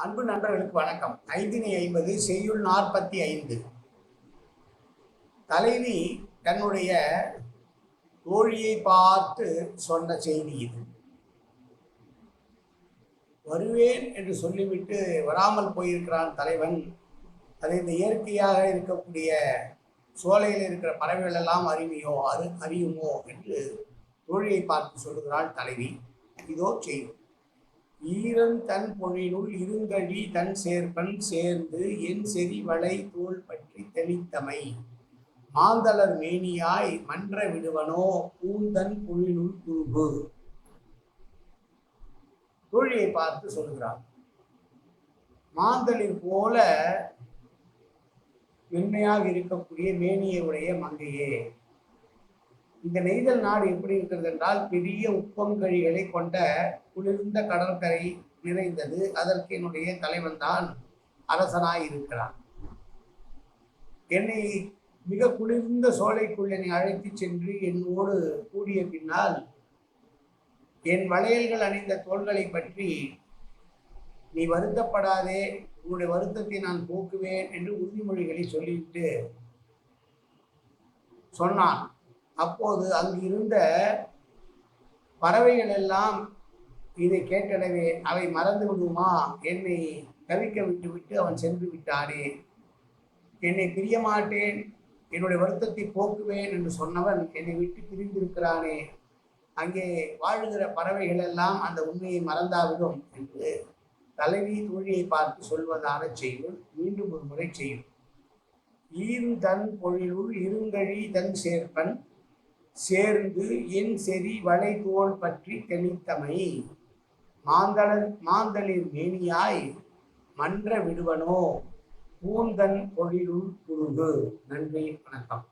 அன்பு நண்பர்களுக்கு வணக்கம். 550 செய்யுள் 45. தலைவி தன்னுடைய தோழியை பார்த்து சொன்ன செய்தி இது. வருவேன் என்று சொல்லிவிட்டு வராமல் போயிருக்கிறான் தலைவன். அது இந்த இயற்கையாக இருக்கக்கூடிய சோலையில் இருக்கிற பறவைகள் எல்லாம் அறியுமோ என்று தோழியை பார்த்து சொல்லுகிறாள் தலைவி. இதோ செய்யும். ஈரன் தன் பொழிலுள் இருங்கழி தன் சேர்ப்பன் சேர்ந்து என் செறி வளை தோல் பற்றி தெளித்தமை மாந்தளர் மேனியாய் மன்ற விடுவனோ பூந்தன் பொழிலுள் குருபு. தோழியை பார்த்து சொல்கிறார், மாந்தளிர் போல மென்மையாக இருக்கக்கூடிய மேனியுடைய மங்கையே, இந்த நெய்தல் நாடு எப்படி இருக்கிறது என்றால் பெரிய உப்பங்கழிகளை கொண்ட குளிர்ந்த கடற்கரை நிறைந்தது. அதற்கு என்னுடைய தலைவன் தான் அரசனாய் இருக்கிறான். என்னை மிக குளிர்ந்த சோலைக்குள் என்னை அழைத்து சென்று என்னோடு கூடிய பின்னால் என் வளையல்கள் அணிந்த தோள்களை பற்றி நீ வருத்தப்படாதே, உன்னுடைய வருத்தத்தை நான் போக்குவேன் என்று உறுதிமொழிகளை சொல்லிவிட்டு சொன்னான். அப்போது அங்கு இருந்த பறவைகள் எல்லாம் இதை கேட்டனவே அவை மறந்து விடுமா, என்னை தவிக்க விட்டுவிட்டு அவன் சென்று விட்டானே, என்னை பிரிய மாட்டேன், என்னுடைய வருத்தத்தை போக்குவேன் என்று சொன்னவன் என்னை விட்டு பிரிந்திருக்கிறானே, அங்கே வாழுகிற பறவைகள் எல்லாம் அந்த உண்மையை மறந்தாவிடும் என்று தலைவி தோழியை பார்த்து சொல்வதான செய்யுள் மீண்டும் ஒரு முறை செய்யும். ஈரு தன் பொழிலுள் இருங்கழி தன் சேர்ப்பன் சேர்ந்து என் செறி வளை தோல் பற்றி தெளித்தமை மாந்தளிர் மேனியாய் மன்ற விடுவனோ பூந்தன் பொழிலுள் குருகு. நன்றி, வணக்கம்.